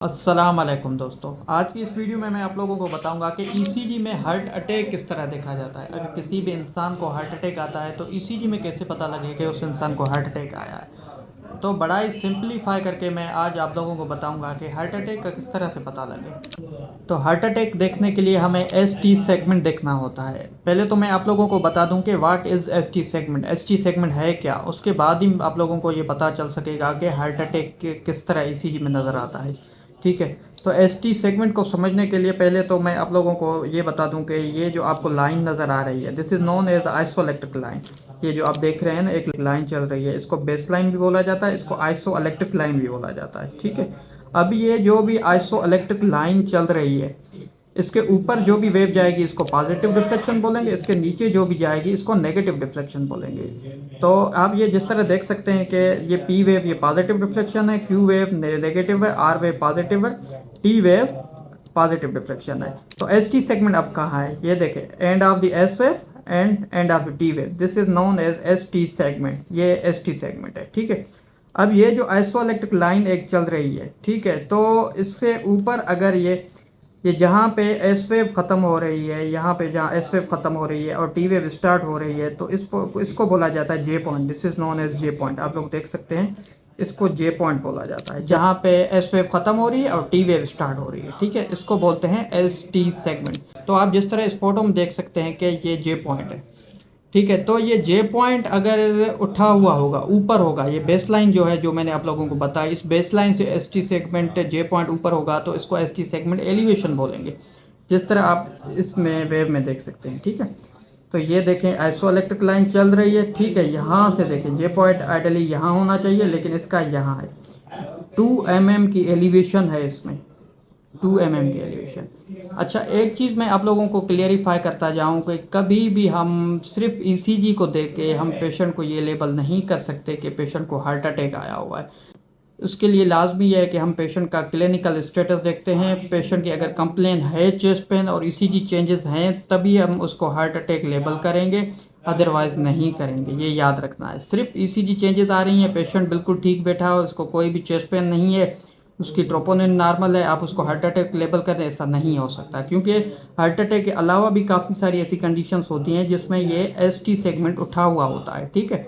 अस्सलाम वालेकुम दोस्तों। आज की इस वीडियो में मैं आप लोगों को बताऊंगा कि ईसीजी में हार्ट अटैक किस तरह देखा जाता है। अगर किसी भी इंसान को हार्ट अटैक आता है तो ईसीजी में कैसे पता लगे कि उस इंसान को हार्ट अटैक आया है। तो बड़ा ही सिंपलीफाई करके मैं आज आप लोगों को बताऊंगा कि हार्ट अटैक का किस तरह से पता लगे। तो हार्ट अटैक देखने के लिए हमें एसटी सेगमेंट देखना होता है। पहले तो मैं आप लोगों को बता दूं कि what is ST segment, ST segment है क्या। उसके बाद ही आप लोगों को ये पता चल सकेगा कि हार्ट अटैक किस तरह ईसीजी में नज़र आता है। ठीक है, तो एसटी सेगमेंट को समझने के लिए पहले तो मैं आप लोगों को ये बता दूं कि ये जो आपको लाइन नज़र आ रही है, this is known as isoelectric line. ये जो आप देख रहे हैं ना, एक लाइन चल रही है, इसको बेस लाइन भी बोला जाता है, इसको आइसोइलेक्ट्रिक लाइन भी बोला जाता है। ठीक है, अब ये जो भी आइसोइलेक्ट्रिक लाइन चल रही है, इसके ऊपर जो भी वेव जाएगी इसको पॉजिटिव डिफ्लेक्शन बोलेंगे, इसके नीचे जो भी जाएगी इसको नेगेटिव डिफ्लेक्शन बोलेंगे। तो आप ये जिस तरह देख सकते हैं कि ये पी वेव ये पॉजिटिव डिफ्लेक्शन है, क्यू वेव नेगेटिव है, आर वेव पॉजिटिव है, टी वेव पॉजिटिव डिफ्लेक्शन है। तो एस टी सेगमेंट अब कहाँ है, ये देखें, end of the S wave end of the T wave, this is known as S T segment. ये एस टी सेगमेंट है। ठीक है, अब ये जो आइसोइलेक्ट्रिक लाइन एक चल रही है, ठीक है, तो इससे ऊपर अगर ये जहाँ पे एस वेव ख़त्म हो रही है, यहाँ पे जहाँ एस वेव ख़त्म हो रही है और टी वेव स्टार्ट हो रही है, तो इसको बोला जाता है J point. This is known as J point. आप लोग देख सकते हैं, इसको जे पॉइंट बोला जाता है, जहाँ पे एस वेव ख़त्म हो रही है और टी वेव स्टार्ट हो रही है। ठीक है, इसको बोलते हैं एस टी सेगमेंट। तो आप जिस तरह इस फोटो में देख सकते हैं कि ये जे पॉइंट है। ठीक है, तो ये जे पॉइंट अगर उठा हुआ होगा, ऊपर होगा, ये बेस लाइन जो है जो मैंने आप लोगों को बताया, इस बेस लाइन से एस टी सेगमेंट जे पॉइंट ऊपर होगा तो इसको एस टी सेगमेंट एलिवेशन बोलेंगे, जिस तरह आप इसमें वेव में देख सकते हैं। ठीक है, तो ये देखें आइसोइलेक्ट्रिक लाइन चल रही है। ठीक है, यहाँ से देखें जे पॉइंट आइडली यहाँ होना चाहिए, लेकिन इसका यहाँ है। 2 mm की एलिवेशन है इसमें, 2 mm की एलिवेशन। अच्छा, एक चीज़ मैं आप लोगों को क्लियरिफाई करता जाऊं कि कभी भी हम सिर्फ ईसीजी को देख के हम पेशेंट को ये लेबल नहीं कर सकते कि पेशेंट को हार्ट अटैक आया हुआ है। उसके लिए लाजमी है कि हम पेशेंट का क्लिनिकल स्टेटस देखते हैं। पेशेंट की अगर कंप्लेन है चेस्ट पेन और ईसीजी चेंजेस हैं तभी हम उसको हार्ट अटैक लेबल करेंगे, अदरवाइज़ नहीं करेंगे। ये याद रखना है। सिर्फ ईसीजी चेंजेस आ रही हैं, पेशेंट बिल्कुल ठीक बैठा हो, उसको कोई भी चेस्ट पेन नहीं है, उसकी ट्रोपोनिन नॉर्मल है, आप उसको हार्ट अटैक लेबल करें, ऐसा नहीं हो सकता। क्योंकि हार्ट अटैक के अलावा भी काफ़ी सारी ऐसी कंडीशंस होती हैं जिसमें ये एसटी सेगमेंट उठा हुआ होता है। ठीक है,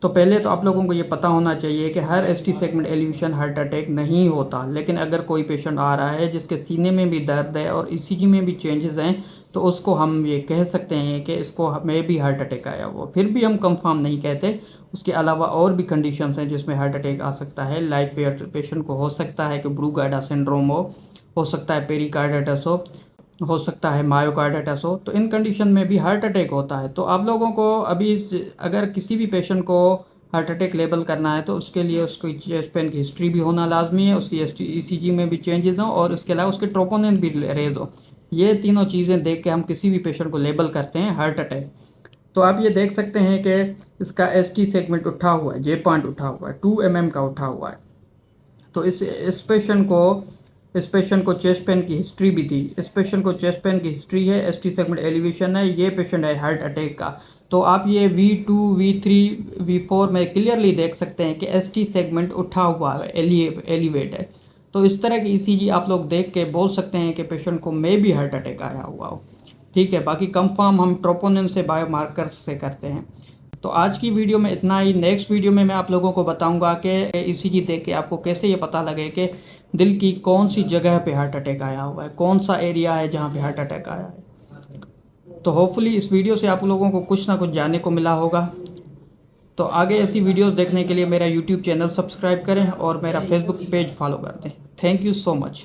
तो पहले तो आप लोगों को ये पता होना चाहिए कि हर ST segment elevation heart attack नहीं होता। लेकिन अगर कोई पेशेंट आ रहा है जिसके सीने में भी दर्द है और ईसीजी में भी चेंजेस हैं, तो उसको हम ये कह सकते हैं कि इसको हमें भी हार्ट अटैक आया हुआ। फिर भी हम कंफर्म नहीं कहते, उसके अलावा और भी कंडीशंस हैं जिसमें हार्ट अटैक आ सकता है। लाइक पेशेंट को हो सकता है कि ब्रूगाडा सिंड्रोम हो सकता है पेरिकार्डिटिस हो सकता है मायोकार्डिटिस हो। तो इन कंडीशन में भी हार्ट अटैक होता है। तो आप लोगों को अभी अगर किसी भी पेशेंट को हार्ट अटैक लेबल करना है तो उसके लिए उसकी चेस्ट पेन की हिस्ट्री भी होना लाजमी है, उसकी ईसीजी में भी चेंजेस हों और इसके अलावा उसके ट्रोपोनिन भी रेज हो। ये तीनों चीज़ें देख के हम किसी भी पेशेंट को लेबल करते हैं हार्ट अटैक। तो आप ये देख सकते हैं कि इसका एसटी सेगमेंट उठा हुआ है, जे पॉइंट उठा हुआ है, 2 mm का उठा हुआ है। तो इस पेशेंट को चेस्ट पेन की हिस्ट्री भी थी। इस पेशेंट को चेस्ट पेन की हिस्ट्री है, एसटी सेगमेंट एलिवेशन है, ये पेशेंट है हार्ट अटैक का। तो आप ये V2 V3 V4 में क्लियरली देख सकते हैं कि एसटी सेगमेंट उठा हुआ है, एलिवेट है। तो इस तरह की ईसीजी आप लोग देख के बोल सकते हैं कि पेशेंट को मे भी हार्ट अटैक आया हुआ हो। ठीक है, बाकी कंफर्म हम ट्रोपोनिन से बायोमार्कर्स से करते हैं। तो आज की वीडियो में इतना ही। नेक्स्ट वीडियो में मैं आप लोगों को बताऊंगा कि ईसीजी देख के आपको कैसे ये पता लगे कि दिल की कौन सी जगह पे हार्ट अटैक आया हुआ है, कौन सा एरिया है जहाँ पे हार्ट अटैक आया है। तो होपफुली इस वीडियो से आप लोगों को कुछ ना कुछ जानने को मिला होगा। तो आगे ऐसी वीडियोस देखने के लिए मेरा यूट्यूब चैनल सब्सक्राइब करें और मेरा फेसबुक पेज फॉलो कर दें। Thank you so much.